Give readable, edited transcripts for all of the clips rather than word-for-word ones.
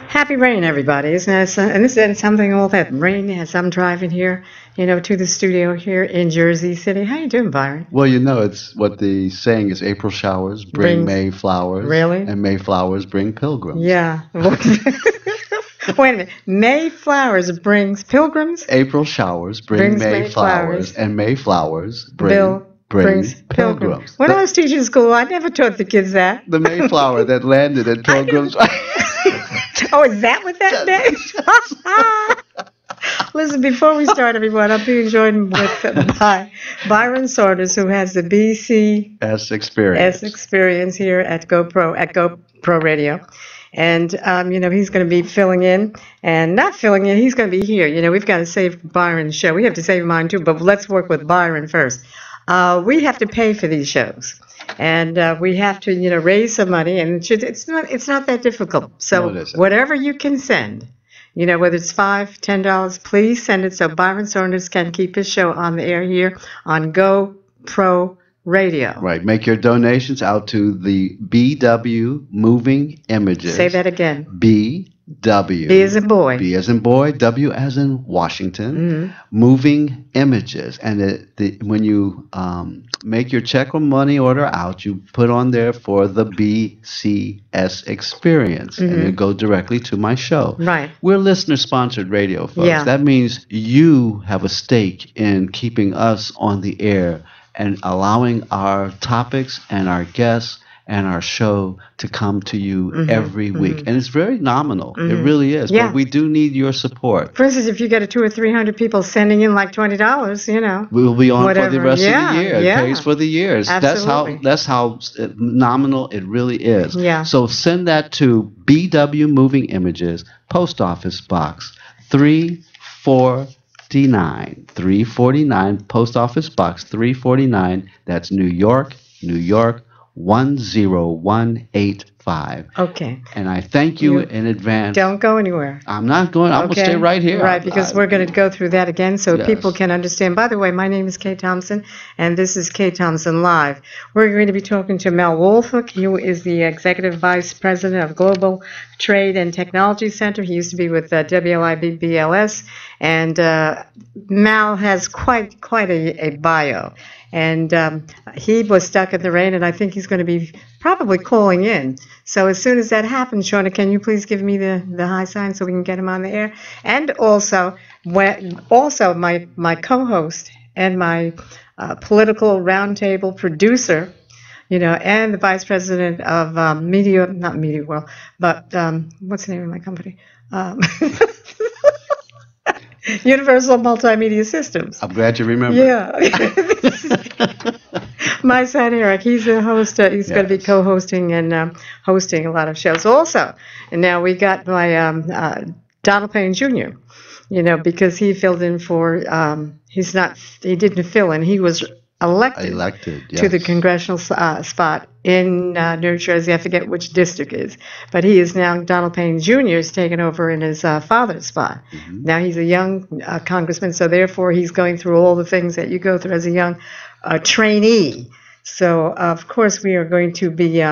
Happy rain, everybody. Isn't that and this is something all that rain as I'm driving here, to the studio here in Jersey City. How you doing, Byron? Well, it's what the saying is April showers bring Brings May flowers, really? and May flowers bring pilgrims. Yeah. Wait a minute. May flowers brings pilgrims. April showers bring Brings May May flowers. flowers, and May flowers Bill bring brings pilgrims. pilgrims. When I was teaching school, I never taught the kids that. The Mayflower that landed at I never- Pilgrims. Oh, is that what that meant? Listen, before we start, everyone, I'm being joined by Byron Saunders, who has the BCS experience here at GoPro Radio. And, he's going to be filling in and not filling in. He's going to be here. We've got to save Byron's show. We have to save mine, too, but let's work with Byron first. We have to pay for these shows. And we have to, raise some money, and it's not that difficult. So whatever you can send, whether it's $5, $10, please send it so Byron Saunders can keep his show on the air here on GoPro Radio. Right. Make your donations out to the BW Moving Images. Say that again. BW. B as in boy. B as in boy. W as in Washington. Mm-hmm. Moving Images. And when you make your check or money order out, you put on there for the BCS experience. Mm-hmm. And you go directly to my show. Right. We're listener-sponsored radio, folks. Yeah. That means you have a stake in keeping us on the air and allowing our topics and our guests and our show to come to you every week. And it's very nominal. It really is. Yeah. But we do need your support. For instance, if you get 200 or 300 people sending in like $20, We will be on whatever. for the rest of the year. Yeah. It pays for the years. Absolutely. That's how nominal it really is. Yeah. So send that to BW Moving Images, Post Office Box 349, Post Office Box 349. That's New York, 10185. Okay. And I thank you in advance. Don't go anywhere. I'm not going. I'm going to stay right here. Right, because we're going to go through that again so Yes. people can understand. By the way, my name is Kae Thompson, and this is Kae Thompson Live. We're going to be talking to Mel Wolfhook, who is the Executive Vice President of Global Trade and Technology Center. He used to be with WLIB-BLS, and Mal has quite a bio. And he was stuck in the rain, and I think he's going to be probably calling in. So as soon as that happens, Shauna, can you please give me the high sign so we can get him on the air? And also my co-host and my political roundtable producer, and the vice president of not Media World, but what's the name of my company? Universal Multimedia Systems. I'm glad you remember. Yeah. My son Eric, he's a host. He's going to be co-hosting and hosting a lot of shows also. And now we got my Donald Payne Jr., because he filled in for, he didn't fill in. He was elected yes. to the congressional spot in New Jersey. I forget which district it is. But he is now, Donald Payne Jr. is taken over in his father's spot. Mm-hmm. Now he's a young congressman, so therefore he's going through all the things that you go through as a young trainee. So, of course, we are going to be,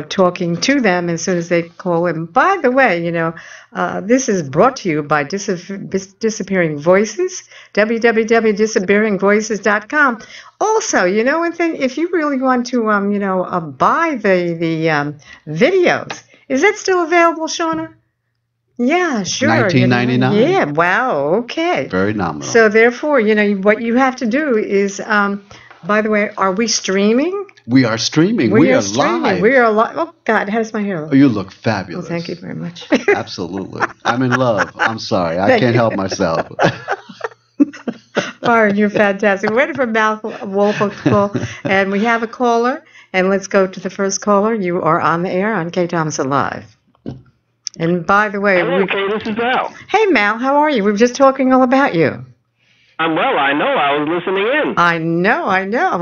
talking to them as soon as they call in. By the way, this is brought to you by Disappearing Voices, www.disappearingvoices.com. Also, one thing, if you really want to, buy the videos, is that still available, Shauna? Yeah, sure. $19.99. Yeah, wow, okay. Very nominal. So, therefore, what you have to do is... by the way, are we streaming? We are streaming. We are live. We are live. Oh, God, how does my hair look? Oh, you look fabulous. Well, thank you very much. Absolutely. I'm in love. I'm sorry. I can't help myself. Byron, you're fantastic. We're waiting for Mal Wolfhook to call, and we have a caller. And let's go to the first caller. You are on the air on Kae Thompson Live. And by the way... Hello, Kae, this is Mal. Hey, Mal, how are you? We were just talking all about you. I'm well. I know. I was listening in. I know.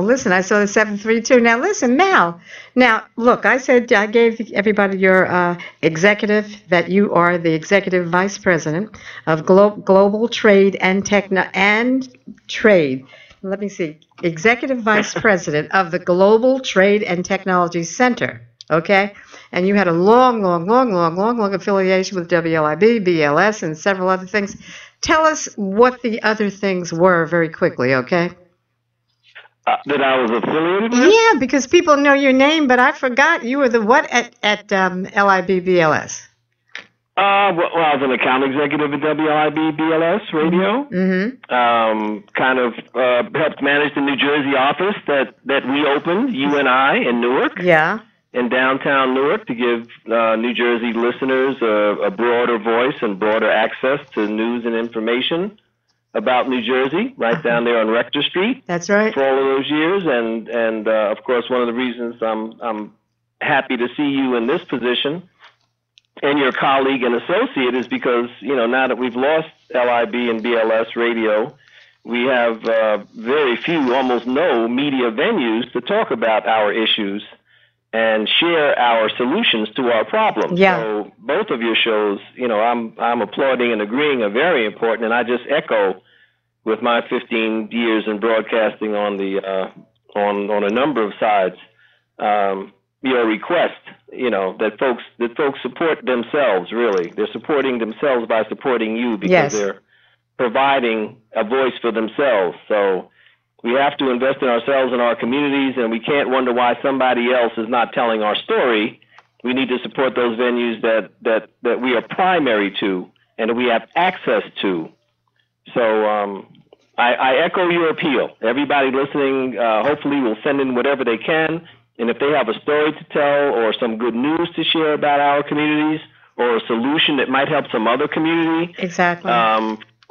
Listen, I saw the 732. Now, listen, Mal. Now, look, I gave everybody your executive, that you are the Executive Vice President of Global Trade and Trade. Let me see. Executive Vice President of the Global Trade and Technology Center. okay? And you had a long affiliation with WLIB, BLS, and several other things. Tell us what the other things were very quickly, okay? That I was affiliated with? Yeah, because people know your name, but I forgot you were the what at LIB, BLS? Well, I was an account executive at WLIB BLS Radio. Kind of helped manage the New Jersey office that we opened, you and I, in Newark. Yeah. In downtown Newark, to give New Jersey listeners a broader voice and broader access to news and information about New Jersey, right down there on Rector Street. That's right. For all of those years, and of course, one of the reasons I'm happy to see you in this position and your colleague and associate is because, now that we've lost LIB and BLS radio, we have very few, almost no media venues to talk about our issues and share our solutions to our problems. Yeah. So both of your shows, I'm applauding and agreeing are very important, and I just echo with my 15 years in broadcasting on the on a number of sides, your request, that folks support themselves. Really, they're supporting themselves by supporting you because they're providing a voice for themselves. So we have to invest in ourselves and our communities, and we can't wonder why somebody else is not telling our story. We need to support those venues that we are primary to and that we have access to. So I echo your appeal. Everybody listening hopefully will send in whatever they can, and if they have a story to tell or some good news to share about our communities or a solution that might help some other community. Exactly.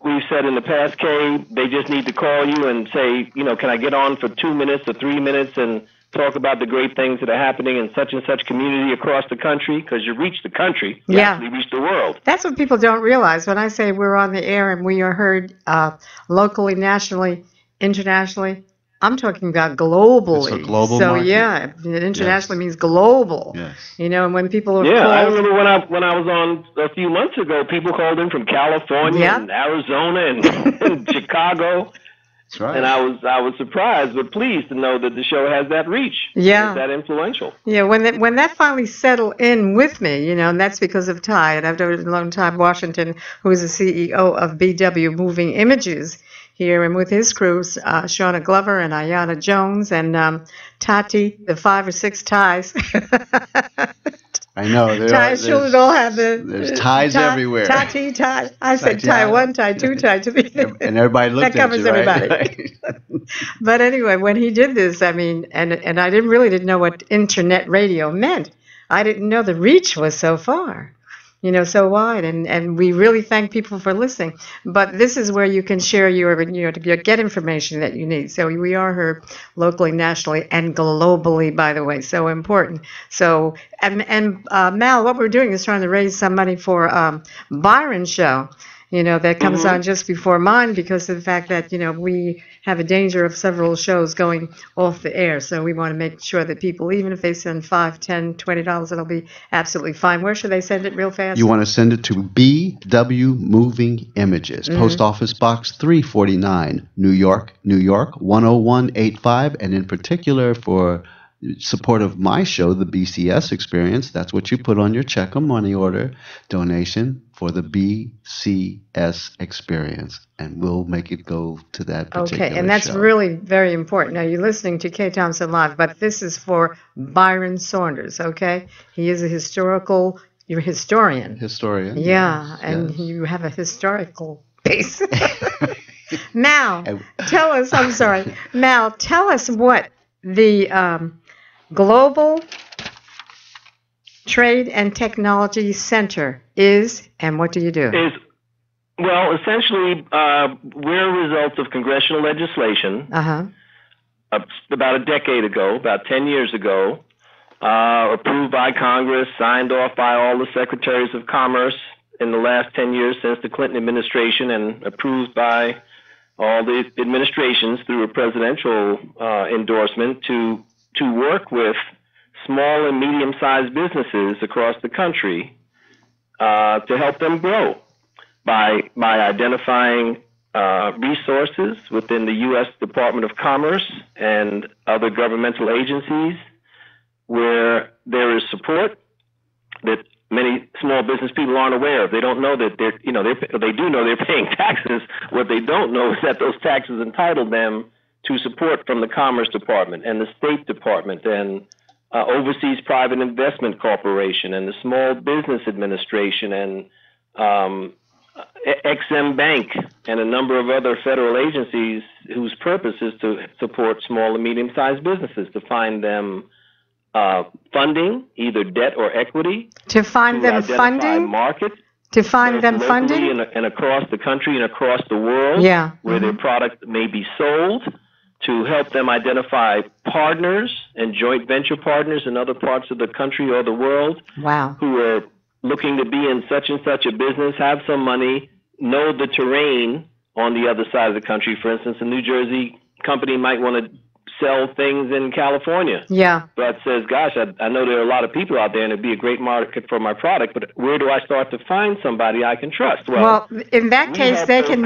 We've said in the past, Kay, they just need to call you and say, can I get on for 2 minutes or 3 minutes and talk about the great things that are happening in such and such community across the country? Because you reach the country, you actually reach the world. That's what people don't realize. When I say we're on the air and we are heard locally, nationally, internationally, I'm talking about globally. It's a global market. Internationally means global. Yes. And when people are I remember when I was on a few months ago, people called in from California and Arizona and Chicago. That's right. And I was surprised but pleased to know that the show has that reach. Yeah. It's that influential. Yeah, when that finally settled in with me, and that's because of Ty, and I've known a long time, Washington, who is the CEO of BW Moving Images here, and with his crews, Shauna Glover and Ayanna Jones and Tati, the 5 or 6 ties. I know. Ties children all have there's ties everywhere. Tati, tie. I said tie 1, tie 2, tie 3. And everybody looked that covers at you, right? everybody. But anyway, when he did this, I mean, and I didn't know what internet radio meant. I didn't know the reach was so far. So wide, and we really thank people for listening. But this is where you can share to get information that you need. So we are heard locally, nationally, and globally, by the way. So important. So, and Mal, what we're doing is trying to raise some money for Byron's show. That comes on just before mine because of the fact that, we have a danger of several shows going off the air. So we want to make sure that people, even if they send $5, $10, $20, it'll be absolutely fine. Where should they send it real fast? You want to send it to BW Moving Images, Post Office Box 349, New York, 10185. And in particular for support of my show, the BCS Experience, that's what you put on your check or money order donation for the BCS Experience, and we'll make it go to that particular Okay, and that's show. really very important. Now, you're listening to Kae Thompson Live, but this is for Byron Saunders, okay? He is you're a historian. Historian. Yeah, and you have a historical base. Mal, tell us what the Global Trade and Technology Center is, and what do you do? Well, essentially, we're a result of congressional legislation about a decade ago, about 10 years ago, approved by Congress, signed off by all the secretaries of commerce in the last 10 years since the Clinton administration, and approved by all the administrations through a presidential endorsement to work with small and medium-sized businesses across the country to help them grow by identifying resources within the U.S. Department of Commerce and other governmental agencies where there is support that many small business people aren't aware of. They don't know that they do know they're paying taxes. What they don't know is that those taxes entitle them to support from the Commerce Department and the State Department and Overseas Private Investment Corporation and the Small Business Administration and Ex-Im Bank and a number of other federal agencies whose purpose is to support small and medium-sized businesses, to find them funding, either debt or equity. To find them funding? Markets. To find them funding? And across the country and across the world, where their product may be sold, to help them identify partners and joint venture partners in other parts of the country or the world who are looking to be in such and such a business, have some money, know the terrain on the other side of the country. For instance, a New Jersey company might want to sell things in California. But says, gosh, I know there are a lot of people out there and it'd be a great market for my product, but where do I start to find somebody I can trust? Well, in that case, they can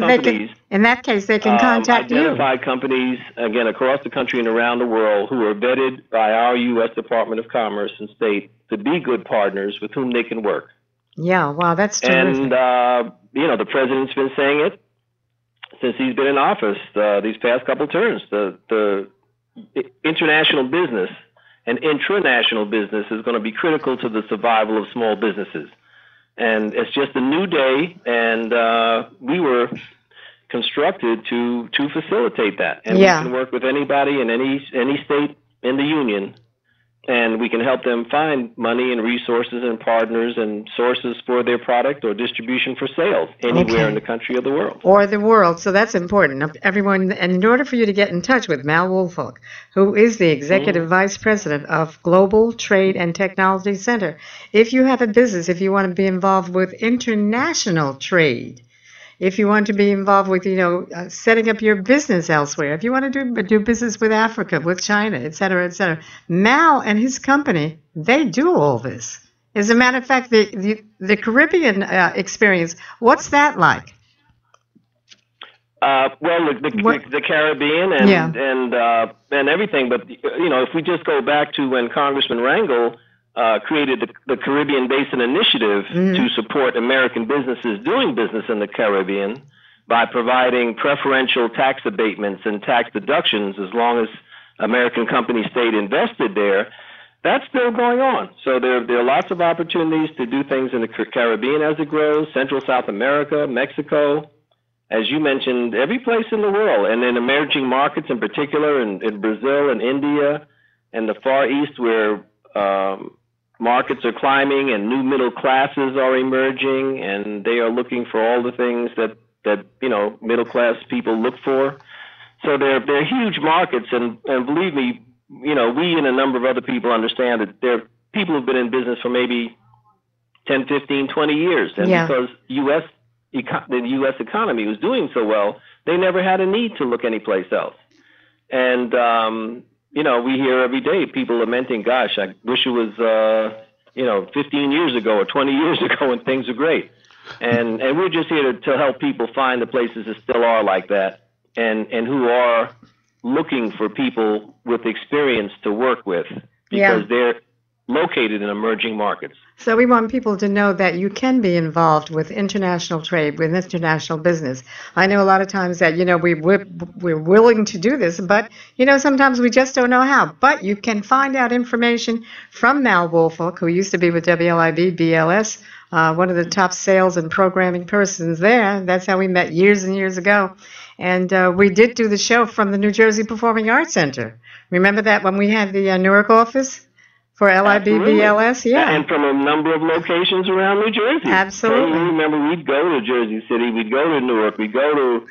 contact you. Identify companies, again, across the country and around the world who are vetted by our U.S. Department of Commerce and State to be good partners with whom they can work. Yeah, wow, that's terrific. And, the president's been saying it since he's been in office these past couple terms. The international business and intranational business is going to be critical to the survival of small businesses. And it's just a new day, and we were constructed to facilitate that. And we can work with anybody in any state in the union, and we can help them find money and resources and partners and sources for their product or distribution for sales anywhere in the country or the world. Or the world. So that's important. Everyone, and in order for you to get in touch with Mal Woolfolk, who is the Executive Vice President of Global Trade and Technology Center, if you have a business, if you want to be involved with international trade, if you want to be involved with, setting up your business elsewhere, if you want to do business with Africa, with China, et cetera, Mal and his company, they do all this. As a matter of fact, the Caribbean experience, what's that like? Well, the Caribbean and everything, but if we just go back to when Congressman Rangel created the Caribbean Basin Initiative to support American businesses doing business in the Caribbean by providing preferential tax abatements and tax deductions as long as American companies stayed invested there. That's still going on. So there are lots of opportunities to do things in the Caribbean as it grows, Central South America, Mexico, as you mentioned, every place in the world, and in emerging markets in particular, in Brazil and India and the Far East, where markets are climbing and new middle classes are emerging, and they are looking for all the things that middle class people look for. So they're huge markets, and believe me, we and a number of other people understand that there are people who've been in business for maybe 10, 15, 20 years, and because the U.S. economy was doing so well, they never had a need to look anyplace else. And we hear every day people lamenting, gosh, I wish it was, 15 years ago or 20 years ago when things were great. And we're just here to help people find the places that still are like that and who are looking for people with experience to work with because they're located in emerging markets. So we want people to know that you can be involved with international trade, with international business. I know a lot of times that, we're willing to do this, but, sometimes we just don't know how. But you can find out information from Mal Woolfolk, who used to be with WLIB, BLS, one of the top sales and programming persons there. That's how we met years and years ago. And we did do the show from the New Jersey Performing Arts Center. Remember that when we had the Newark office? For LIBBLS, And from a number of locations around New Jersey. Absolutely. So remember, we'd go to Jersey City, we'd go to Newark, we'd go to,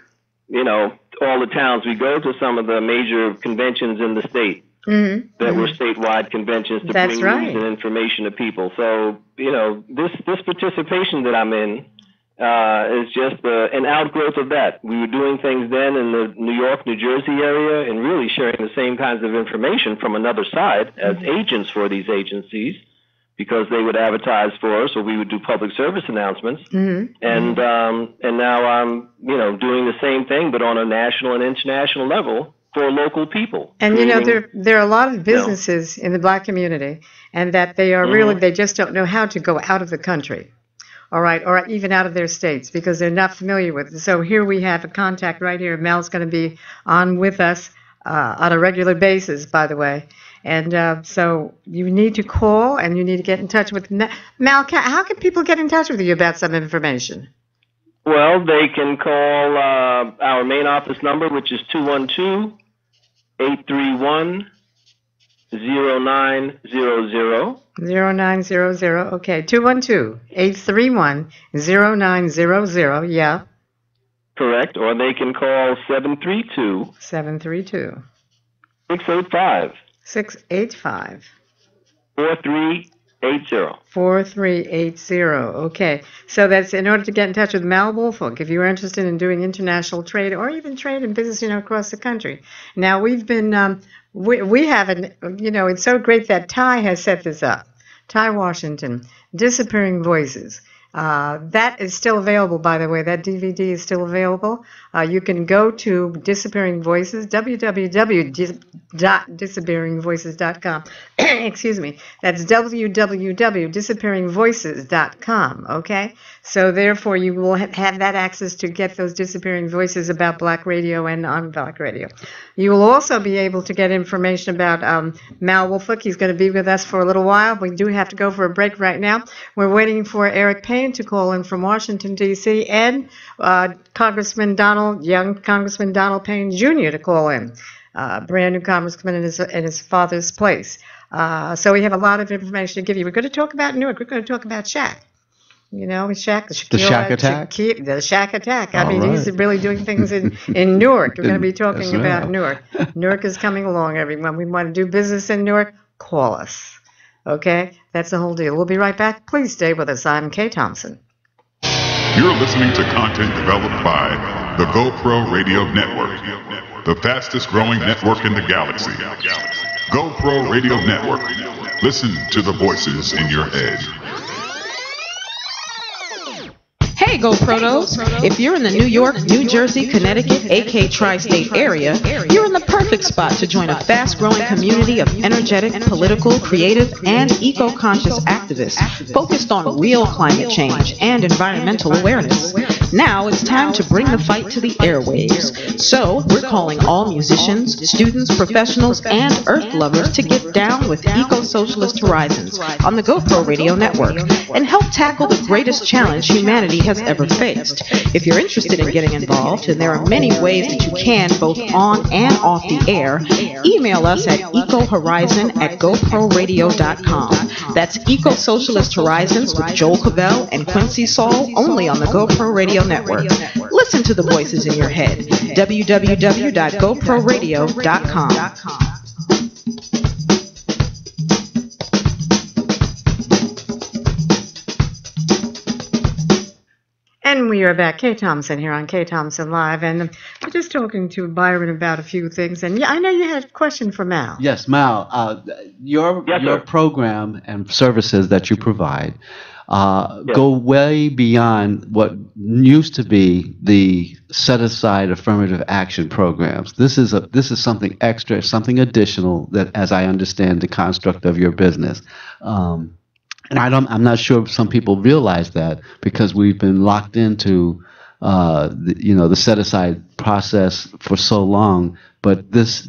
all the towns. We'd go to some of the major conventions in the state that were statewide conventions to bring news and information to people. So, this participation that I'm in is just an outgrowth of that. We were doing things then in the New York, New Jersey area and really sharing the same kinds of information from another side as agents for these agencies because they would advertise for us or we would do public service announcements. And now I'm, doing the same thing but on a national and international level for local people. And you know, creating, there are a lot of you know, businesses in the black community, and that they are really, they just don't know how to go out of the country, all right, or even out of their states because they're not familiar with it. So here we have a contact right here. Mel's going to be on with us on a regular basis, by the way. And so you need to call and you need to get in touch with Mel. How can people get in touch with you about some information? well, they can call our main office number, which is 212-831-0900. 0900. Okay, 212-831-0900. Yeah. Correct. Or they can call 732 732 685 685 4380. 4380. Okay. So that's in order to get in touch with Mal Woolfolk if you're interested in doing international trade or even trade and business, you know, across the country. Now, we've been, we haven't, you know, it's so great that Ty has set this up. Ty Washington, Disappearing Voices. That is still available, by the way. That DVD is still available. You can go to Disappearing Voices, www.disappearingvoices.com. Excuse me. That's www.disappearingvoices.com. Okay? So therefore, you will have that access to get those disappearing voices about black radio and on black radio. You will also be able to get information about Mal Woolfolk. He's going to be with us for a little while. We do have to go for a break right now. We're waiting for Eric Payne to call in from Washington, D.C., and young Congressman Donald Payne Jr. to call in, brand new congressman in his father's place. So we have a lot of information to give you. We're going to talk about Newark. We're going to talk about Shaq. You know, Shaq, The Shaq attack? The Shaq attack. I All mean, he's right. really doing things in Newark. We're going to be talking Yes, about ma'am. Newark. Newark is coming along, everyone. We want to do business in Newark, call us. Okay? That's the whole deal. We'll be right back. Please stay with us. I'm Kae Thompson. You're listening to content developed by the GoPro Radio Network, the fastest growing network in the galaxy. GoPro Radio Network. Listen to the voices in your head. Hey GoProtos! If you're in the New York, New Jersey, Connecticut, AK Tri-State area, you're in the perfect spot to join a fast-growing community of energetic, political, creative, and eco-conscious activists focused on real climate change and environmental awareness. Now it's time to bring the fight to the airwaves. So we're calling all musicians, students, professionals, and earth lovers to get down with Eco-Socialist Horizons on the GoPro Radio Network and help tackle the greatest challenge humanity has ever faced. If you're interested in getting involved, and there are many ways that you can both on and off the air, email us at ecohorizon@goproradio.com. That's Eco-Socialist Horizons with Joel Cavell and Quincy Saul, only on the GoPro Radio Network. Listen to the voices in your head. www.goproradio.com. And we are back. Kae Thompson here on Kae Thompson Live. And we're just talking to Byron about a few things. And yeah, I know you had a question for Mal. Yes, Mal. Your program and services that you provide go way beyond what used to be the set-aside affirmative action programs. This is something extra, something additional that, as I understand the construct of your business. And I'm not sure if some people realize that because we've been locked into, the set-aside process for so long. But this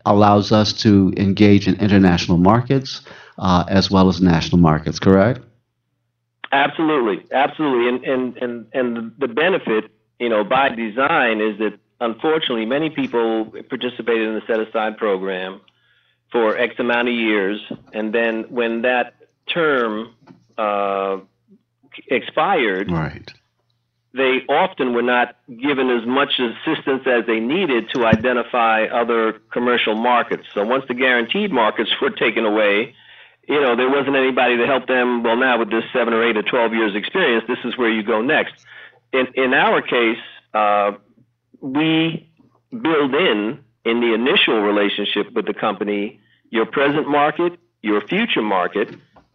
allows us to engage in international markets as well as national markets. Correct? Absolutely. And the benefit, by design is that unfortunately many people participated in the set-aside program for X amount of years, and then when that term expired, right, they often were not given as much assistance as they needed to identify other commercial markets. So once the guaranteed markets were taken away, there wasn't anybody to help them. Well, now with this 7 or 8 or 12 years experience, this is where you go next. In our case, we build in the initial relationship with the company, your present market, your future market,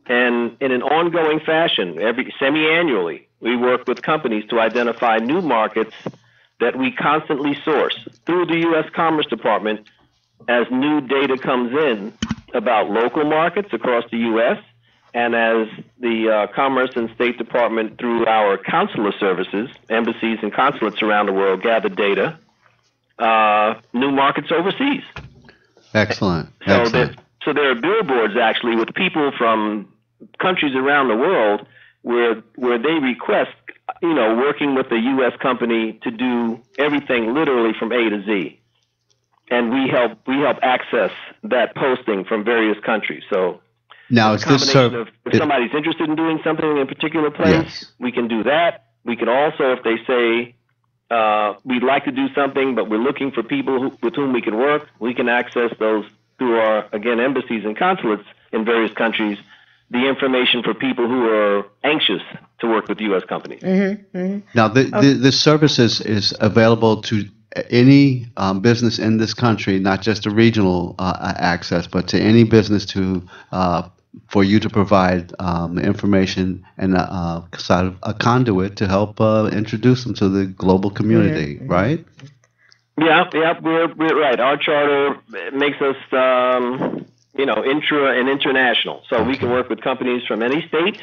and in an ongoing fashion, semi-annually, we work with companies to identify new markets that we constantly source through the U.S. Commerce Department as new data comes in about local markets across the U.S., and as the Commerce and State Department, through our consular services, embassies and consulates around the world, gather data, new markets overseas. Excellent. So there are billboards actually with people from countries around the world where they request, working with a U.S. company to do everything literally from A to Z, and we help access that posting from various countries. So now, if somebody's interested in doing something in a particular place, yes, we can do that. We can also, if they say we'd like to do something, but we're looking for people with whom we can work, we can access those through our, again, embassies and consulates in various countries, the information for people who are anxious to work with U.S. companies. Mm-hmm, mm-hmm. Now, the service is available to any business in this country, not just a regional access, but to any business for you to provide information and sort of a conduit to help introduce them to the global community, mm-hmm, right? Yeah, we're right. Our charter makes us, intra and international, so we can work with companies from any state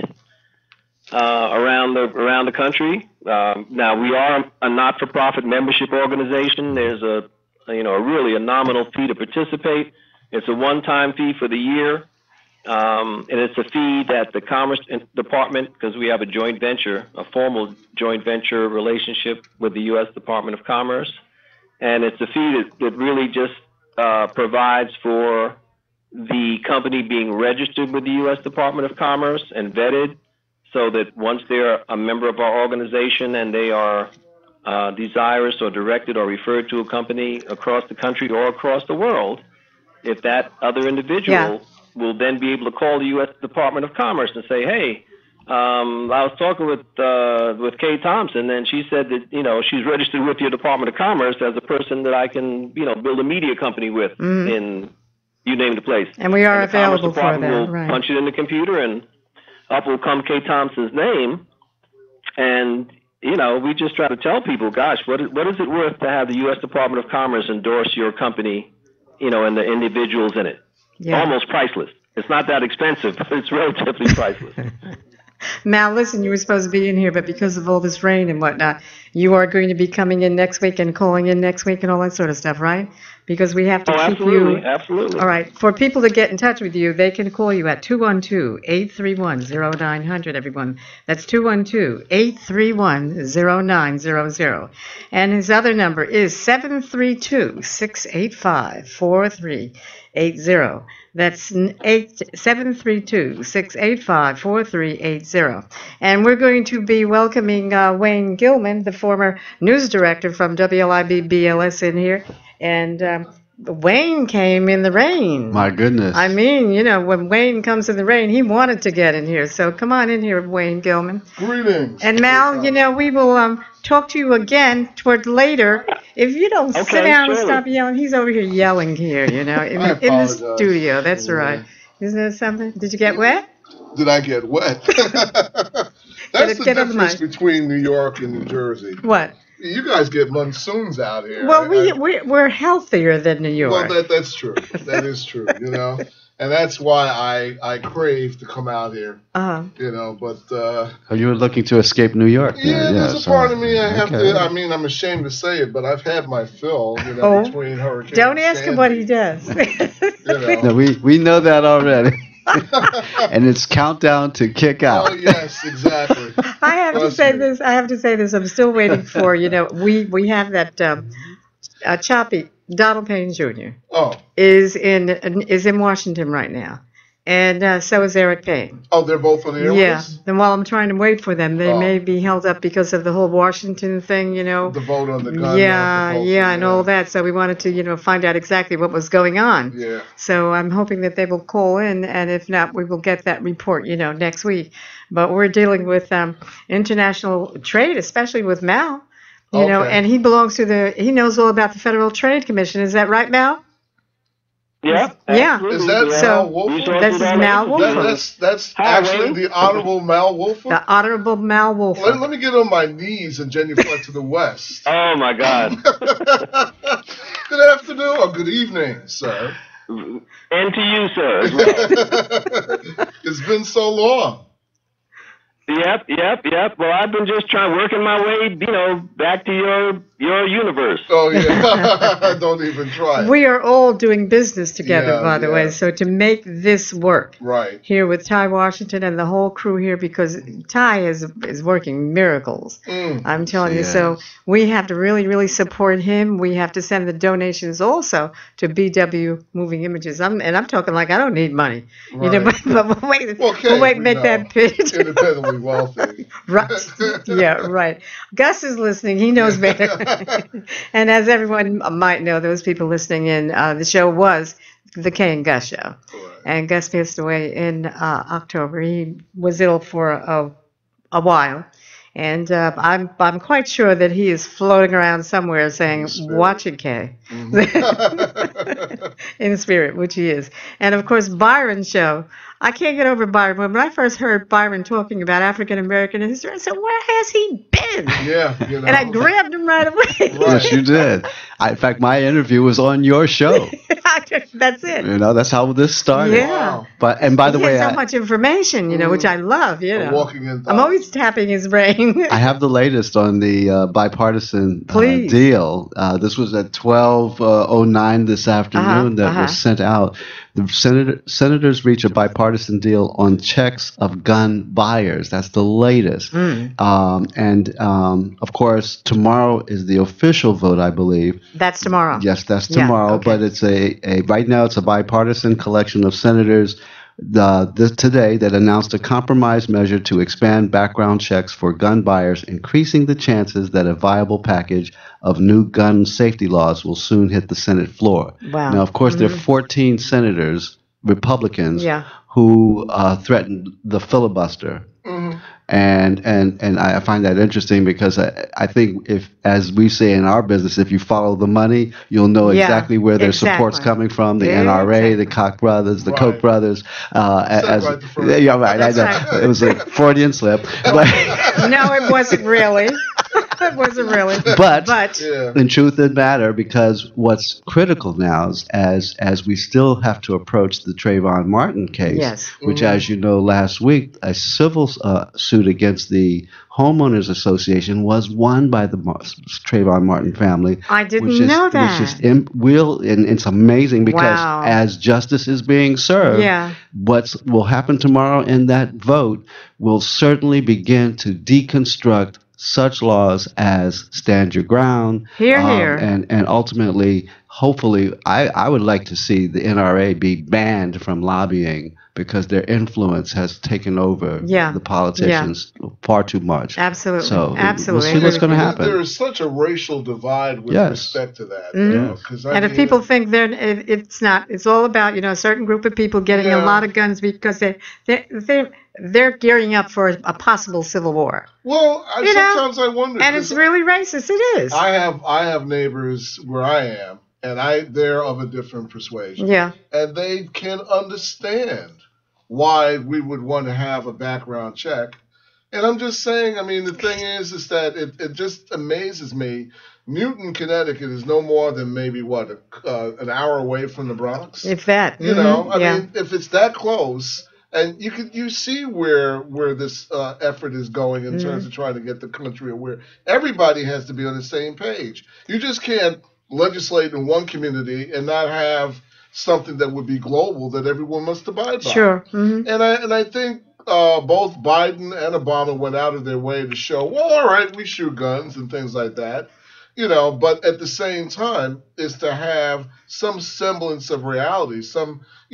around the country. Now, we are a not-for-profit membership organization. There's really a nominal fee to participate. It's a one-time fee for the year, and it's a fee that the Commerce Department, because we have a joint venture, a formal joint venture relationship with the U.S. Department of Commerce. And it's a fee that really just provides for the company being registered with the U.S. Department of Commerce and vetted, so that once they're a member of our organization and they are desirous or directed or referred to a company across the country or across the world, if that other individual will then be able to call the U.S. Department of Commerce and say, hey, I was talking with Kae Thompson, and she said that she's registered with your Department of Commerce as a person that I can build a media company with in you name the place. And we are available for that. Will right. punch it in the computer, and up will come Kae Thompson's name. And we just try to tell people, gosh, what is it worth to have the U.S. Department of Commerce endorse your company, and the individuals in it? Yeah. Almost priceless. It's not that expensive, but it's relatively priceless. Mal, listen, you were supposed to be in here, but because of all this rain and whatnot, you are going to be coming in next week and calling in next week and all that sort of stuff, right? Because we have to keep you... Absolutely. All right. For people to get in touch with you, they can call you at 212-831-0900, everyone. That's 212-831-0900. And his other number is 732-685-4380. That's 732-685-4380. And we're going to be welcoming Wayne Gilman, the former news director from WLIB-BLS, in here. And Wayne came in the rain. My goodness. I mean, when Wayne comes in the rain, he wanted to get in here. So come on in here, Wayne Gilman. Greetings. And Mal, we will talk to you again toward later. If you don't sit down and stop yelling, he's over here yelling here, in the studio. That's right. Isn't that something? Did you get wet? Did I get wet? That's the difference between New York and New Jersey. What? You guys get monsoons out here. Well, we're healthier than New York. Well, that's true. That is true, And that's why I crave to come out here. But... you were looking to escape New York. Yeah, there's a part of me I have to... I mean, I'm ashamed to say it, but I've had my fill, between hurricanes. Don't ask him what he does. No, we know that already. And it's countdown to kick out. Oh, yes, exactly. I have to say this. I'm still waiting for, we have that Choppy, Donald Payne Jr. is in Washington right now. And so is Eric Payne. Oh, they're both on the airways? Yeah. And while I'm trying to wait for them, they may be held up because of the whole Washington thing, The vote on the gun. Yeah, and all that. So we wanted to, find out exactly what was going on. Yeah. So I'm hoping that they will call in, and if not, we will get that report, next week. But we're dealing with international trade, especially with Mal, and he belongs to he knows all about the Federal Trade Commission. Is that right, Mal? Yeah. Yeah. Is that Mal Wolfer? This is Mal Wolfer. That's actually the Honorable Mal Wolfer? The Honorable Mal Wolfer. Let me get on my knees and genuflect to the west. Oh, my God. Good afternoon or good evening, sir. And to you, sir. It's been so long. Yep. Well, I've been just working my way, back to your universe. Oh, yeah. Don't even try. We are all doing business together, by the way. So to make this work here with Ty Washington and the whole crew here, because Ty is working miracles. I'm telling you. So we have to really, really support him. We have to send the donations also to BW Moving Images. I'm talking like I don't need money. Right. But we'll wait, make that pitch. Independently wealthy. Right. Yeah, right. Gus is listening. He knows better. And as everyone might know, those people listening in, the show was the Kay and Gus show. Right. And Gus passed away in October. He was ill for a while. And I'm quite sure that he is floating around somewhere saying, watch it, Kay. In spirit, which he is. And, of course, Byron's show. I can't get over Byron. When I first heard Byron talking about African-American history, I said, where has he been? Yeah. And I grabbed him right away. Right. Yes, you did. In fact, my interview was on your show. That's it. That's how this started. Yeah. Wow. And by the way, so much information, which I love, Walking in I'm always tapping his brain. I have the latest on the bipartisan deal. This was at 12:09 this afternoon that was sent out. The senators reach a bipartisan deal on checks of gun buyers. That's the latest. Of course, tomorrow is the official vote, I believe. That's tomorrow. Yes, that's tomorrow. But it's right now it's a bipartisan collection of senators today that announced a compromise measure to expand background checks for gun buyers, increasing the chances that a viable package of new gun safety laws will soon hit the Senate floor. Wow. Now, of course, there are 14 senators, Republicans, who threatened the filibuster. And I find that interesting because I think if, as we say in our business, if you follow the money, you'll know exactly where their support's coming from. The NRA, the Koch brothers, the Koch brothers. I know. It was a Freudian slip. But no, it wasn't really. It wasn't really. But in truth it matter, because what's critical now is as we still have to approach the Trayvon Martin case, which, as you know, last week a civil suit against the Homeowners Association was won by the Trayvon Martin family. I didn't know that. Which is and it's amazing because as justice is being served, what will happen tomorrow in that vote will certainly begin to deconstruct such laws as stand your ground. Here, here. And ultimately, hopefully, I would like to see the NRA be banned from lobbying because their influence has taken over the politicians far too much. Absolutely. So absolutely. We'll see what's going to happen. There is such a racial divide with respect to that. And if people think it's not, it's all about a certain group of people getting a lot of guns because they're gearing up for a possible civil war. Well, sometimes I wonder. And it's really racist. It is. I have neighbors where I am, and they're of a different persuasion. Yeah. And they can understand why we would want to have a background check. And I'm just saying, the thing is that it just amazes me. Newton, Connecticut is no more than maybe, an hour away from the Bronx? If that. I mean, if it's that close... And you see where this effort is going in terms of trying to get the country aware. Everybody has to be on the same page. You just can't legislate in one community and not have something that would be global that everyone must abide by. Sure. And I think both Biden and Obama went out of their way to show, well, all right, we shoot guns and things like that. But at the same time, is to have some semblance of reality.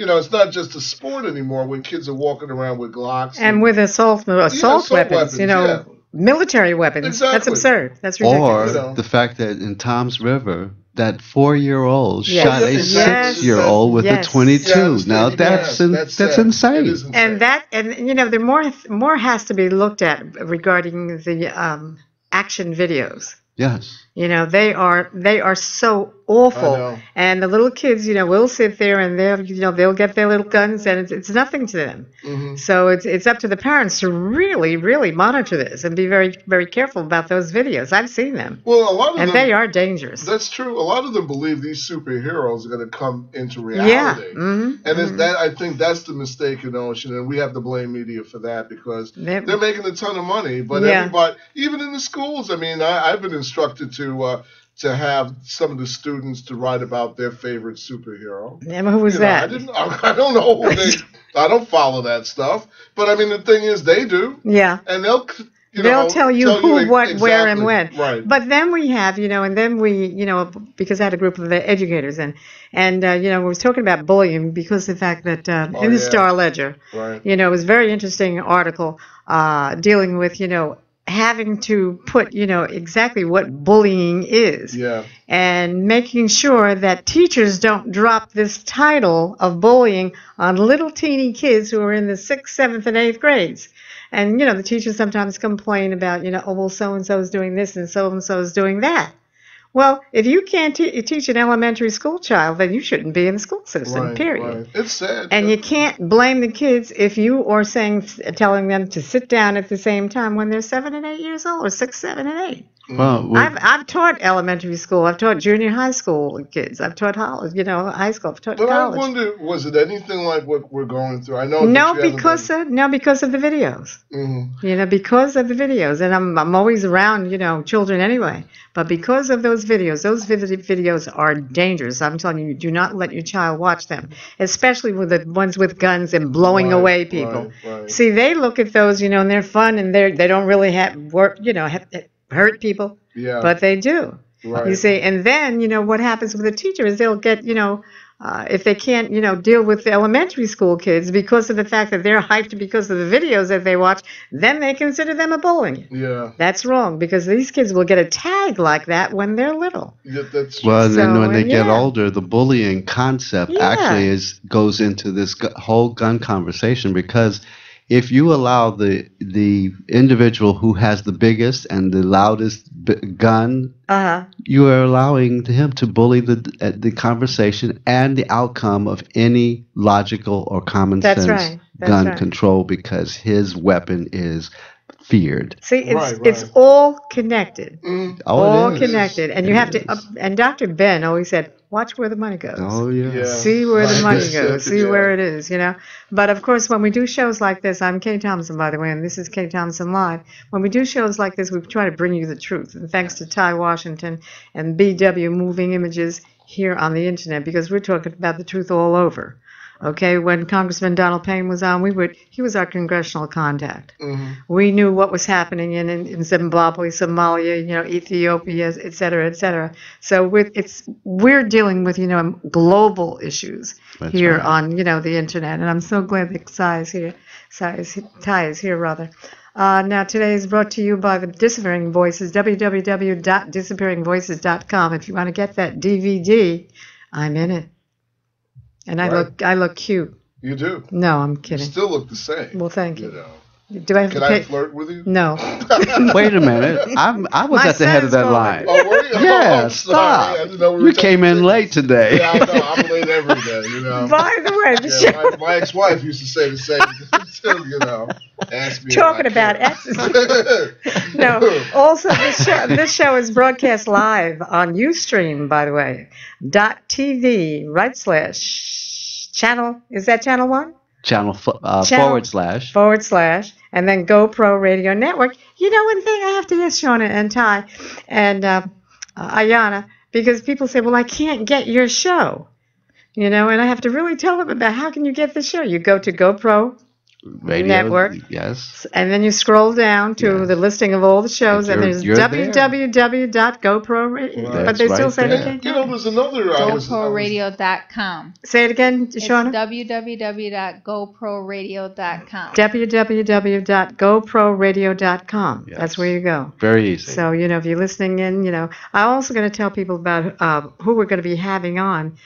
It's not just a sport anymore when kids are walking around with Glocks. And with assault weapons, military weapons. Exactly. That's absurd. That's ridiculous. Or the fact that in Tom's River, that 4-year-old shot a 6-year-old with a 22. Now that's insane. And there more has to be looked at regarding the action videos. Yes. They are so awful. I know. And the little kids, will sit there and they'll get their little guns, and it's nothing to them. Mm-hmm. So it's up to the parents to really, really monitor this and be very, very careful about those videos. I've seen them. Well, a lot of and them, they are dangerous. That's true. A lot of them believe these superheroes are going to come into reality. Yeah. Mm-hmm. And it's that, I think that's the mistaken notion, and we have to blame media for that because they're making a ton of money. But everybody, even in the schools, I mean, I've been instructed to have some of the students to write about their favorite superhero. And who was that? I don't know who they. I don't follow that stuff. But I mean, the thing is, they do. Yeah. And they'll tell you who, what, exactly, where, and when. Right. But then we have, and then we, because I had a group of educators and we was talking about bullying because of the fact that in the Star Ledger, right. it was a very interesting article dealing with, having to put, exactly what bullying is. Yeah. And making sure that teachers don't drop this title of bullying on little teeny kids who are in the 6th, 7th, and 8th grades. And, the teachers sometimes complain about, oh, well, so-and-so is doing this and so-and-so is doing that. Well, if you can't teach an elementary school child, then you shouldn't be in the school system, period. Right. It's sad. And you can't blame the kids if you are telling them to sit down at the same time when they're 7 and 8 years old, or 6, 7, and 8. Well, I've taught elementary school. I've taught junior high school kids. I've taught high school. I've taught college. I wonder, was it anything like what we're going through? I know. Because of the videos. Mm-hmm. Because of the videos, and I'm always around children anyway. But because of those videos are dangerous. I'm telling you, do not let your child watch them, especially with the ones with guns and blowing away people. Right. See, they look at those, and they're fun, and they don't really hurt people, but they do. Right. You see, and then what happens with the teacher is they'll get if they can't deal with the elementary school kids because of the fact that they're hyped because of the videos that they watch, then they consider them a bullying. Yeah, that's wrong because these kids will get a tag like that when they're little. Yeah, that's true. Well, and then when they get older, the bullying concept actually goes into this whole gun conversation because if you allow the individual who has the biggest and the loudest gun, you are allowing him to bully the conversation and the outcome of any logical or common sense gun control because his weapon is feared. See, it's all connected. All connected. And you have to, and Dr. Ben always said, watch where the money goes. Oh, yeah. See where the money goes. See where it is, But, of course, when we do shows like this, I'm Kae Thompson, by the way, and this is Kae Thompson Live. When we do shows like this, we try to bring you the truth. And thanks to Ty Washington and BW Moving Images here on the Internet, because we're talking about the truth all over. Okay, when Congressman Donald Payne was on, he was our congressional contact. Mm-hmm. We knew what was happening in Zimbabwe, Somalia, Ethiopia, et cetera, et cetera. So we're dealing with global issues here on the internet, and I'm so glad that Ty is here rather. Now today is brought to you by the Disappearing Voices, www.disappearingvoices.com. If you want to get that DVD, I'm in it. And I look cute. You do. No, I'm kidding. You still look the same. Well, thank you. Do I have Can to I flirt with you? No. Wait a minute. I was at the head of that line. Oh, were you? Yeah, stop. You came in late today. Yeah, I know. I'm late every day, By the way, my ex-wife used to say the same thing, ask me talking about exes. No. Also, this show is broadcast live on Ustream, by the way. .tv / channel. Is that channel 1? Channel / and then GoPro Radio Network. One thing I have to ask Shauna and Ty and Ayana, because people say, well, I can't get your show. And I have to really tell them about how can you get the show. You go to GoPro Radio Network. Yes. And then you scroll down to the listing of all the shows, and there's www.gopro. But they still say they can't get it. There's another. GoProRadio.com. Say it again, Shauna. www.GoProRadio.com. www.GoProRadio.com. Yes. That's where you go. Very easy. So, if you're listening in, I'm also going to tell people about who we're going to be having on,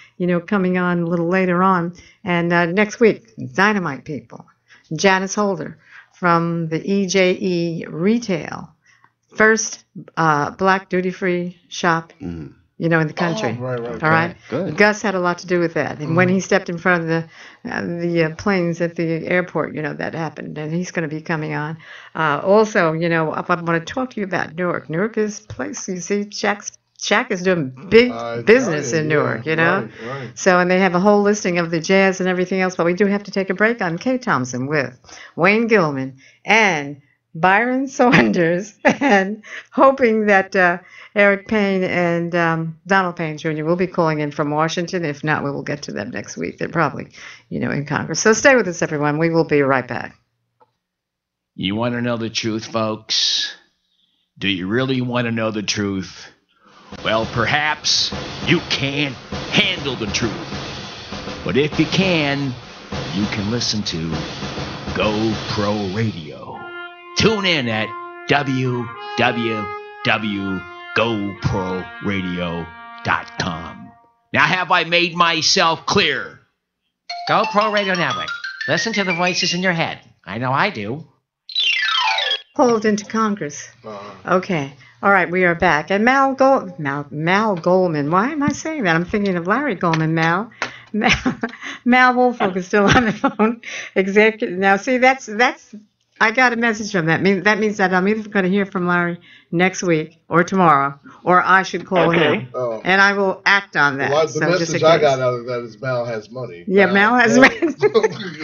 coming on a little later on. And next week, Dynamite people. Janice Holder from the EJE Retail, first black duty-free shop in the country. Right. All right. Good. Gus had a lot to do with that. And when he stepped in front of the planes at the airport, that happened. And he's going to be coming on. Also, I want to talk to you about Newark. Newark is a place, you see, Shaq is doing big business in Newark, Right. So, and they have a whole listing of the jazz and everything else. But we do have to take a break on Kae Thompson with Wayne Gilman and Byron Saunders, and hoping that Eric Payne and Donald Payne Jr. will be calling in from Washington. If not, we will get to them next week. They're probably, in Congress. So stay with us, everyone. We will be right back. You want to know the truth, folks? Do you really want to know the truth? Well, perhaps you can't handle the truth. But if you can listen to Go Pro Radio. Tune in at www.goproradio.com. Now have I made myself clear? Go Pro Radio Network. Listen to the voices in your head. I know I do. Called into Congress. Okay. All right, we are back. And Mal Goldman. Why am I saying that? I'm thinking of Larry Goldman, Mal Woolfolk is still on the phone. Executive. Now, see, that's. I got a message from that. That means that I'm either going to hear from Larry next week or tomorrow, or I should call him, and I will act on that. Well, the message I got out of that is Mal has money. Yeah, Mal has money.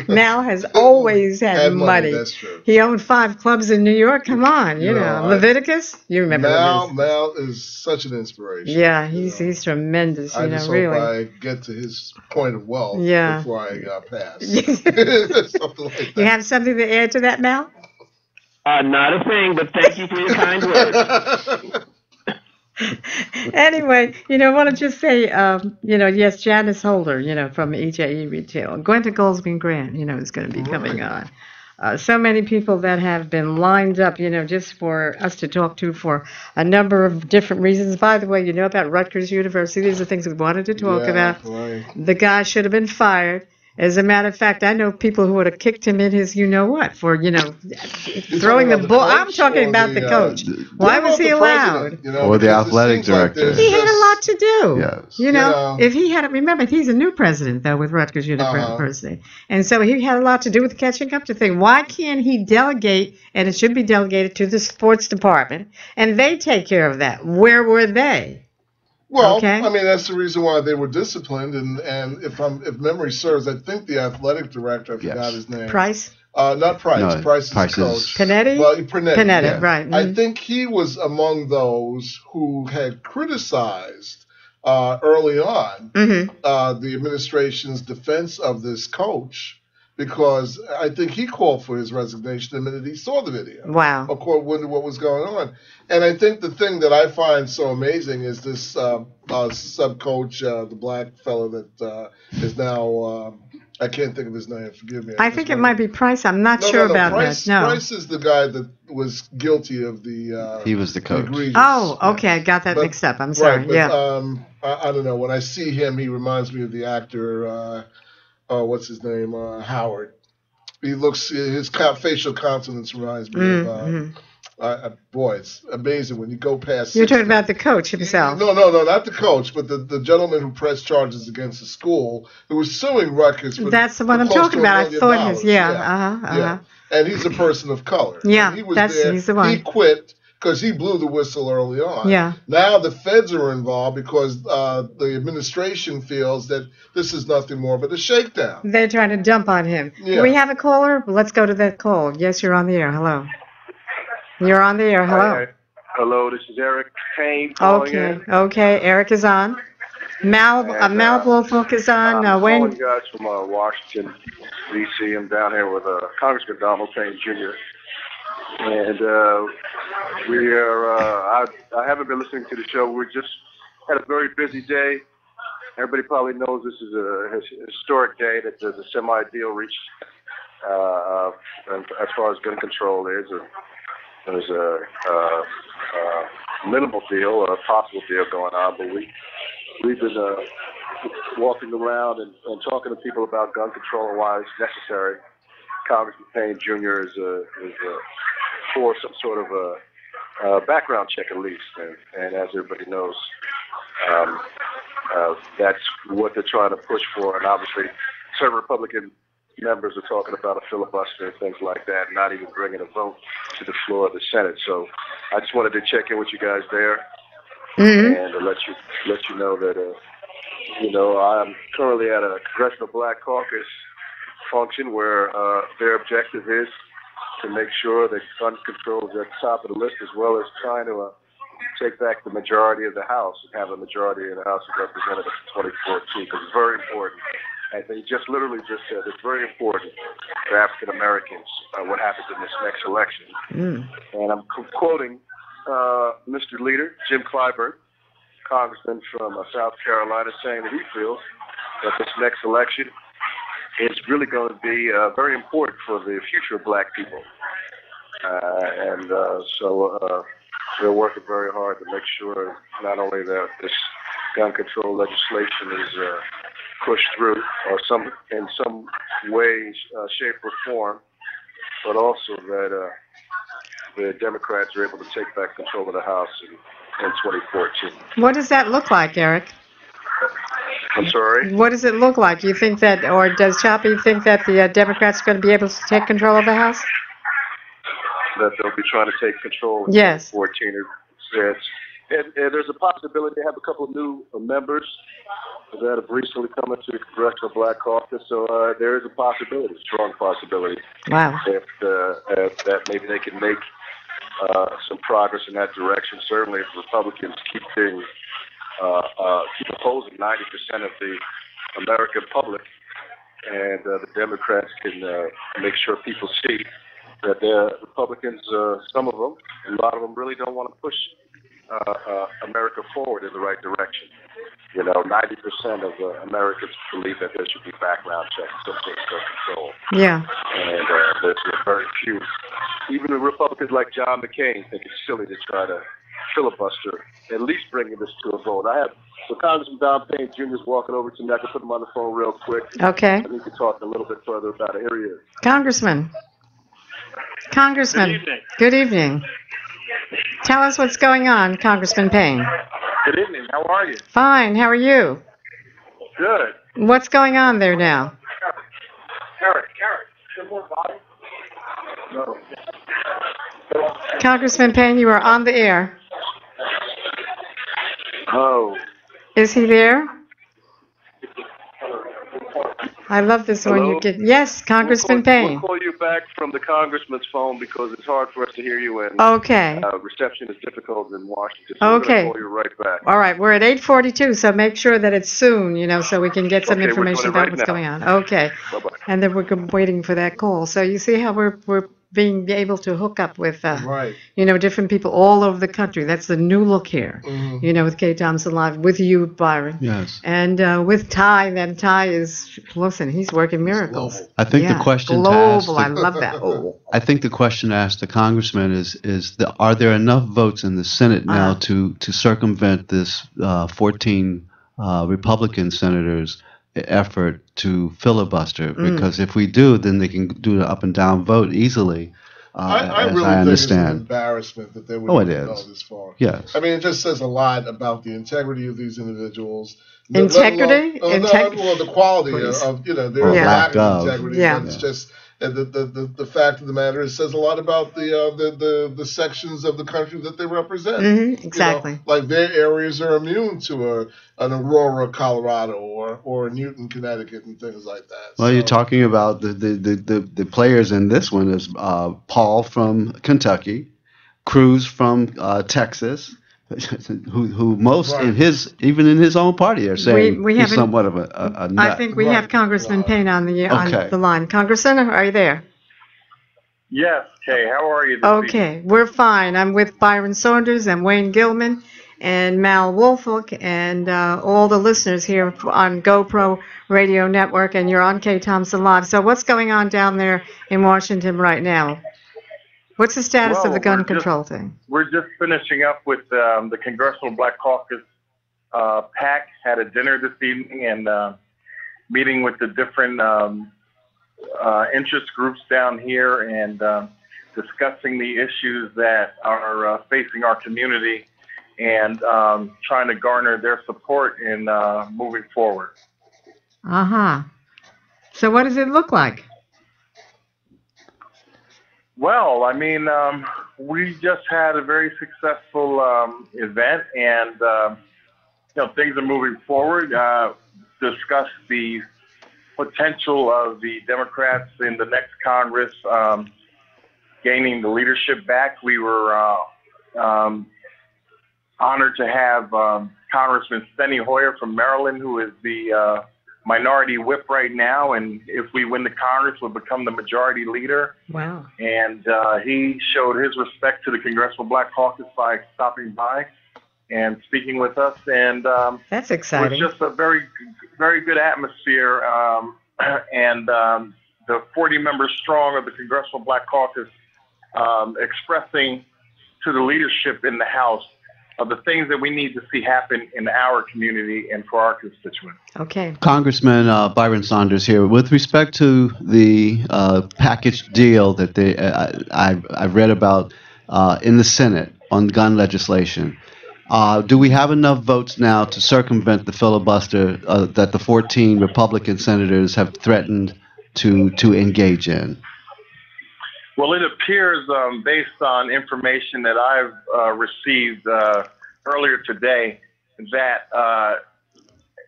Mal has always had money. That's true. He owned 5 clubs in New York. Come on, Leviticus. You remember Mal is such an inspiration. Yeah, he's tremendous. I just really. hope I get to his point of wealth before I pass. Something like that. You have something to add to that, Mal? Not a thing, but thank you for your kind words. Anyway, I want to just say, yes, Janice Holder, from EJE Retail. Gwenda Goldsby Grant, is going to be coming on. So many people that have been lined up, just for us to talk to for a number of different reasons. By the way, about Rutgers University. These are things we wanted to talk about. Right. The guy should have been fired. As a matter of fact, I know people who would have kicked him in his for, throwing the ball. I'm talking about the coach. Why was he allowed? Or the athletic director. He had a lot to do. Yes. If he had, remember, he's a new president, though, with Rutgers University. And so he had a lot to do with catching up to things. Why can't he delegate, and it should be delegated to the sports department, and they take care of that? Where were they? Well, I mean, that's the reason why they were disciplined. And if memory serves, I think the athletic director, I forgot his name. Price? Not Price. No, Price is the coach. Panetti? Well, Panetti, right. Mm-hmm. I think he was among those who had criticized early on the administration's defense of this coach, because I think he called for his resignation the minute he saw the video. Wow. According to what was going on. And I think the thing that I find so amazing is this sub-coach, the black fellow that is now, I can't think of his name, forgive me. I think it might be Price. I'm not sure about Price, that. No. Price is the guy that was guilty of the... he was the coach. Oh, okay. I got that mixed up. I'm sorry. Right, but, I don't know. When I see him, he reminds me of the actor... what's his name? Howard. He looks. His facial countenance reminds me of. Boy, it's amazing when you go past. You're talking about the coach himself. No, not the coach, but the gentleman who pressed charges against the school who was suing Rutgers. That's the one I'm talking about. I thought his. Yeah. And he's a person of color. Yeah, he was there. He's the one. He quit because he blew the whistle early on. Yeah. Now the feds are involved because the administration feels that this is nothing more but a shakedown. They're trying to dump on him. Yeah. Do we have a caller? Let's go to that call. Yes, you're on the air. Hello. You're on the air. Hello. Hi. Hello, this is Eric Payne calling in. Okay. Eric is on. Mal Woolfolk is on. I'm Wayne. calling you guys from Washington, D.C. I'm down here with Congressman Donald Payne Jr. And we are, I haven't been listening to the show. We just had a very busy day. Everybody probably knows this is a historic day that there's a semi-deal reached as far as gun control. There's a minimal deal, a possible deal going on, but we've been walking around and talking to people about gun control and why it's necessary. Congressman Payne Jr. is for some sort of a background check at least, and as everybody knows, That's what they're trying to push for, and obviously, some Republican members are talking about a filibuster and things like that, not even bringing a vote to the floor of the Senate. So, I just wanted to check in with you guys there, and let you know that I'm currently at a Congressional Black Caucus function where their objective is to make sure that gun control is at the top of the list, as well as trying to take back the majority of the House and have a majority in the House of Representatives in 2014, because it's very important. As they literally just said, it's very important for African Americans what happens in this next election. And I'm quoting Mr. Leader, Jim Clyburn, Congressman from South Carolina, saying that he feels that this next election is really going to be very important for the future of black people. So we're working very hard to make sure not only that this gun control legislation is pushed through or in some way, shape, or form, but also that the Democrats are able to take back control of the House in 2014. What does that look like, Eric? I'm sorry? What does it look like? You think that, or does Choppy think that the Democrats are going to be able to take control of the House? That they'll be trying to take control in 2014. Yes. And there's a possibility to have a couple of new members that have recently come into the Congressional Black Caucus. So there is a possibility, strong possibility. Wow. That maybe they can make some progress in that direction. Certainly, if Republicans keep opposing 90% of the American public, and the Democrats can make sure people see that the Republicans, some of them, a lot of them, really don't want to push America forward in the right direction. 90% of Americans believe that there should be background checks and gun control. Yeah. And there's very few. Even the Republicans like John McCain think it's silly to try to filibuster, at least bringing this to a vote. Congressman Don Payne Jr. is walking over to me. I can put him on the phone real quick. Okay. And he can talk a little bit further about it. Here he is. Congressman. Good evening. Good evening. Tell us what's going on, Congressman Payne. Good evening. How are you? Fine. How are you? Good. What's going on there now? Carrot. More volume? No. Congressman Payne, you are on the air. Oh. Is he there? I love this Hello? when you get... Yes, Congressman Payne. We'll call you back from the congressman's phone because it's hard for us to hear you, and okay. Reception is difficult in Washington. So okay. We're going to call you right back. All right, we're at 8:42, so make sure that it's soon, so we can get some information about what's going on. Okay. Bye-bye. And then we're waiting for that call. So you see how we're being able to hook up with, different people all over the country. That's the new look here, with Kae Thompson Live, with you, Byron. Yes. And with Ty, then Ty is, listen, he's working miracles. I think the question global, I love that. Oh. I think the question asked the congressman is are there enough votes in the Senate now to circumvent this 14 Republican senators' effort to filibuster? Because if we do, then they can do the up and down vote easily. I really think understand. It's an embarrassment that they would go this far. Yes. I mean, it just says a lot about the integrity of these individuals. Integrity? Well, the quality of their lack of integrity. Yeah. It's just the fact of the matter is, it says a lot about the sections of the country that they represent. Exactly. Like their areas are immune to an Aurora, Colorado, or Newton, Connecticut, and things like that. Well, you're talking about the players in this one is Paul from Kentucky, Cruz from Texas, who most in his own party are saying he's somewhat of a nut. I think we have Congressman Payne on the line. Congressman, are you there? Yes, Kay. How are you? Okay, we're fine. I'm with Byron Saunders and Wayne Gilman and Mal Woolfolk and all the listeners here on GoPro Radio Network, and you're on Kae Thompson Live. So what's going on down there in Washington right now? What's the status of the gun control thing? We're just finishing up with the Congressional Black Caucus PAC. Had a dinner this evening and meeting with the different interest groups down here and discussing the issues that are facing our community and trying to garner their support in moving forward. Uh-huh. So what does it look like? Well, I mean, we just had a very successful event, and things are moving forward. Discussed the potential of the Democrats in the next Congress gaining the leadership back. We were honored to have Congressman Steny Hoyer from Maryland, who is the minority whip right now, and if we win the Congress, will become the majority leader. Wow. And he showed his respect to the Congressional Black Caucus by stopping by and speaking with us. And that's exciting. It was just a very, very good atmosphere. And the 40 members strong of the Congressional Black Caucus expressing to the leadership in the House of the things that we need to see happen in our community and for our constituents. Okay. Congressman Byron Saunders here. With respect to the package deal that I've read about in the Senate on gun legislation, do we have enough votes now to circumvent the filibuster that the 14 Republican senators have threatened to engage in? Well, it appears, based on information that I've received earlier today, that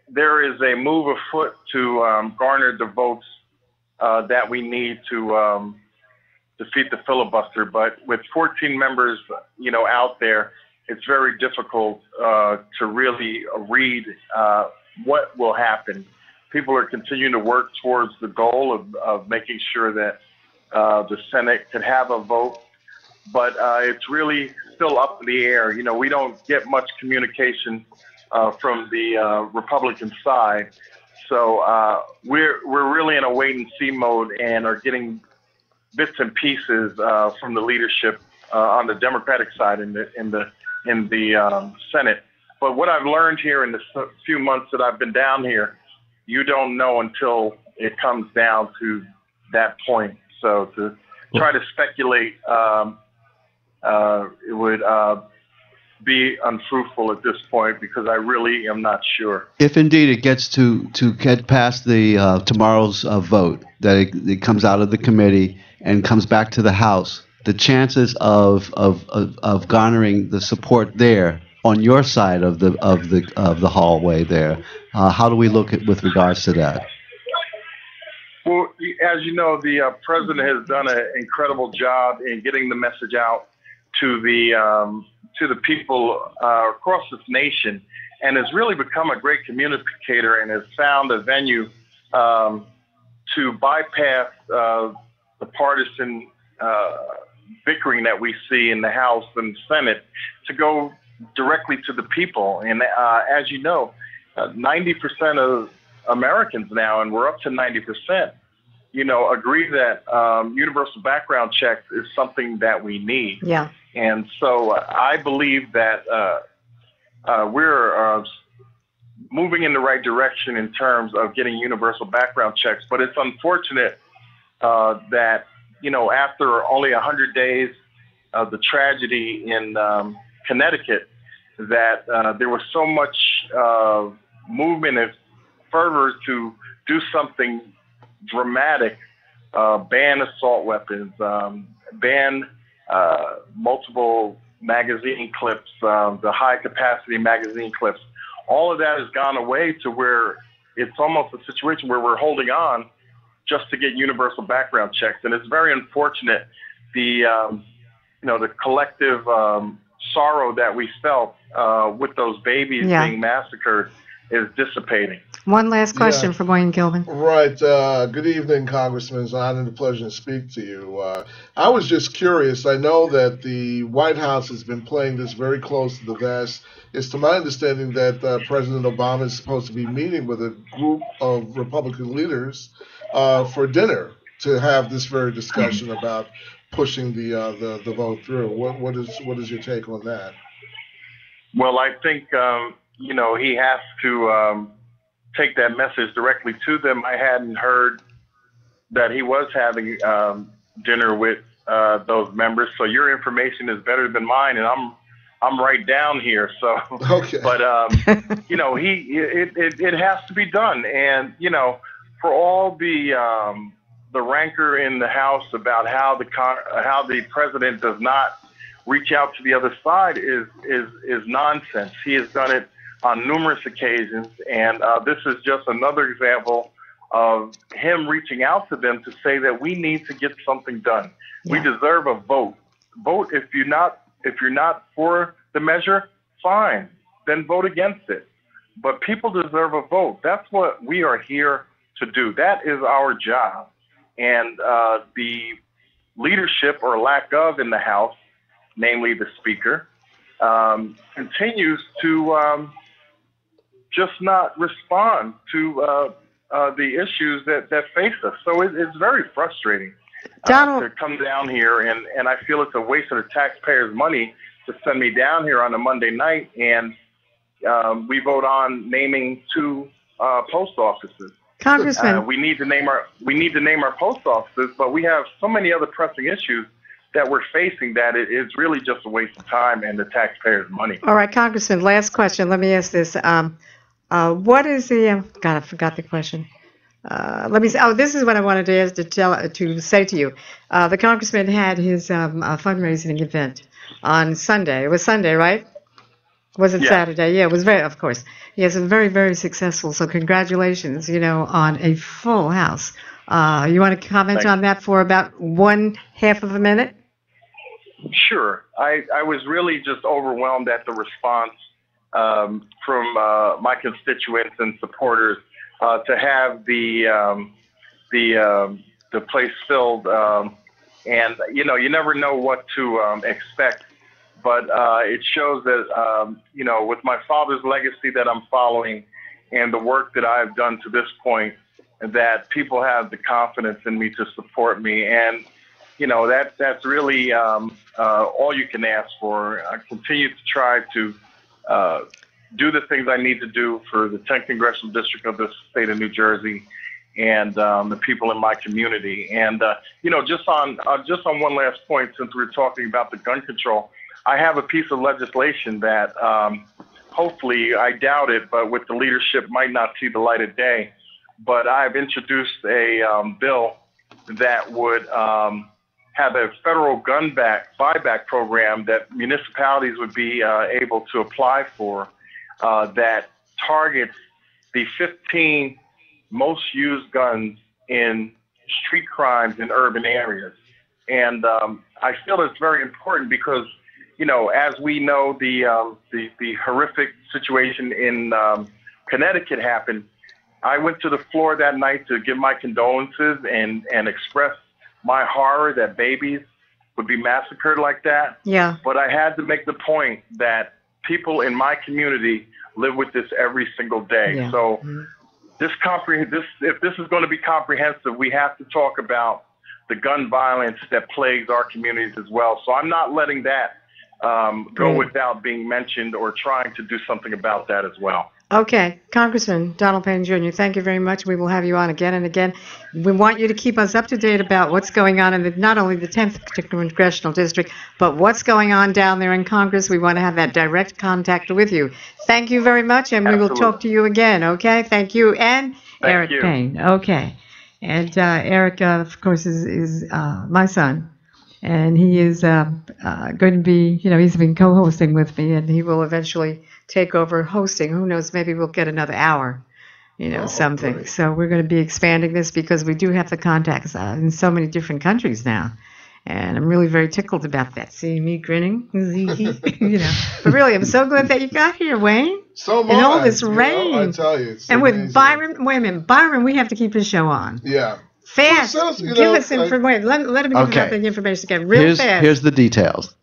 there is a move afoot to garner the votes that we need to defeat the filibuster. But with 14 members, out there, it's very difficult to really read what will happen. People are continuing to work towards the goal of making sure that the Senate could have a vote, but it's really still up in the air. We don't get much communication from the Republican side, so we're really in a wait and see mode and are getting bits and pieces from the leadership on the Democratic side in the Senate. But what I've learned here in the few months that I've been down here, you don't know until it comes down to that point. So to try to speculate, it would be unfruitful at this point because I really am not sure. If indeed it gets to get past the tomorrow's vote, that it comes out of the committee and comes back to the House, the chances of garnering the support there on your side of the hallway there, how do we look at with regards to that? Well, as you know, the president has done an incredible job in getting the message out to the people across this nation, and has really become a great communicator and has found a venue to bypass the partisan bickering that we see in the House and Senate to go directly to the people. And as you know, 90% of Americans now, and we're up to 90%, agree that universal background checks is something that we need. Yeah. And so I believe that we're moving in the right direction in terms of getting universal background checks. But it's unfortunate that, after only 100 days of the tragedy in Connecticut, that there was so much movement and fervor to do something dramatic, ban assault weapons, ban multiple magazine clips, the high capacity magazine clips. All of that has gone away to where it's almost a situation where we're holding on just to get universal background checks. And it's very unfortunate the collective sorrow that we felt with those babies being massacred is dissipating. One last question for Wayne Gilman. Right. Good evening, Congressman. It's an honor and a pleasure to speak to you. I was just curious. I know that the White House has been playing this very close to the vest. It's to my understanding that President Obama is supposed to be meeting with a group of Republican leaders for dinner to have this very discussion about pushing the vote through. What is your take on that? Well, I think he has to take that message directly to them. I hadn't heard that he was having dinner with those members, so your information is better than mine, and I'm right down here. So, Okay. but it has to be done, and for all the rancor in the House about how the president does not reach out to the other side is nonsense. He has done it on numerous occasions, and this is just another example of him reaching out to them to say that we need to get something done. Yeah. We deserve a vote. Vote if you're not for the measure, fine, then vote against it. But people deserve a vote. That's what we are here to do. That is our job. And the leadership or lack of in the House, namely the Speaker, continues to just not respond to the issues that face us. So it's very frustrating to come down here, and I feel it's a waste of the taxpayers' money to send me down here on a Monday night, and we vote on naming 2 post offices. Congressman, we need to name our post offices, but we have so many other pressing issues that we're facing that it is really just a waste of time and the taxpayers' money. All right, Congressman, last question. Let me ask this. What is the God, I forgot the question. Let me say. Oh, this is what I wanted to ask to say to you. The congressman had his fundraising event on Sunday. It was Sunday, right? Was it Saturday? Yeah, it was of course. Yes, it was very, very successful. So congratulations, on a full house. You want to comment on that for about 1/2 of a minute? Sure. I was really just overwhelmed at the response from my constituents and supporters to have the place filled, and you never know what to expect, but it shows that with my father's legacy that I'm following and the work that I've done to this point, that people have the confidence in me to support me, and that's really all you can ask for. I continue to try to do the things I need to do for the 10th Congressional District of the state of New Jersey and the people in my community. And, just on one last point, since we're talking about the gun control, I have a piece of legislation that hopefully, I doubt it, but with the leadership might not see the light of day. But I've introduced a bill that would have a federal gun buyback program that municipalities would be able to apply for that targets the 15 most used guns in street crimes in urban areas. And I feel it's very important because, as we know, the horrific situation in Connecticut happened. I went to the floor that night to give my condolences and express my horror that babies would be massacred like that. Yeah. But I had to make the point that people in my community live with this every single day. Yeah. So if this is going to be comprehensive, we have to talk about the gun violence that plagues our communities as well. So I'm not letting that go without being mentioned or trying to do something about that as well. Okay. Congressman Donald Payne Jr., thank you very much. We will have you on again and again. We want you to keep us up to date about what's going on in not only the 10th Congressional District, but what's going on down there in Congress. We want to have that direct contact with you. Thank you very much, and we will talk to you again, okay? Thank you. And Eric Payne. Okay. And Eric, of course, is my son. And he is going to be, he's been co-hosting with me, and he will eventually take over hosting. Who knows, maybe we'll get another hour, something. Great. So we're going to be expanding this because we do have the contacts in so many different countries now. And I'm really very tickled about that. See me grinning? But really, I'm so glad that you got here, Wayne. So much. And all this rain. I tell you. It's and amazing. With Byron, wait a minute, Byron, we have to keep his show on. Yeah. Fast. Give us information. Let him give out the information again. Real fast. Here's the details.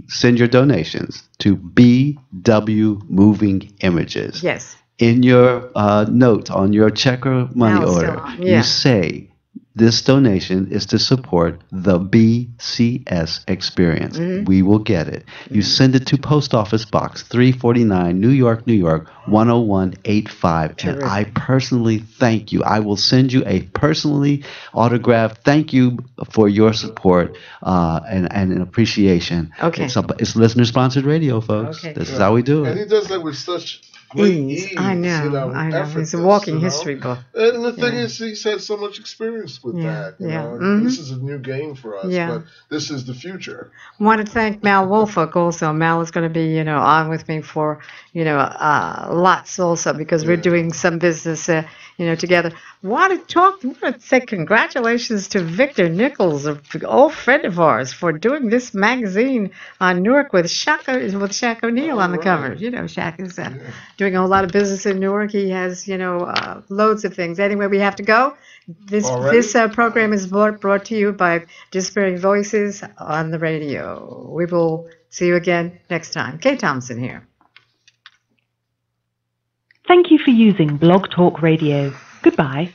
Send your donations to BW Moving Images. Yes. In your note on your check or money order, you say this donation is to support the BCS experience. Mm-hmm. We will get it. You send it to Post Office Box 349, New York, New York, 10185. And I personally thank you. I will send you a personally autographed thank you for your support and an appreciation. Okay. It's listener-sponsored radio, folks. Okay. This is how we do it. And he does that with such great ease. I know. It's a walking history book. And the thing is, he's had so much experience with that. You know? This is a new game for us, but this is the future. I want to thank Mal Wolford also. Mal is going to be, on with me for, lots also because we're doing some business, together. Want to say congratulations to Victor Nichols, an old friend of ours, for doing this magazine on Newark with Shaq O'Neal on the cover. Shaq is doing a lot of business in Newark. He has, loads of things. Anyway, we have to go. This program is brought to you by Disparate Voices on the radio. We will see you again next time. Kae Thompson here. Thank you for using Blog Talk Radio. Goodbye.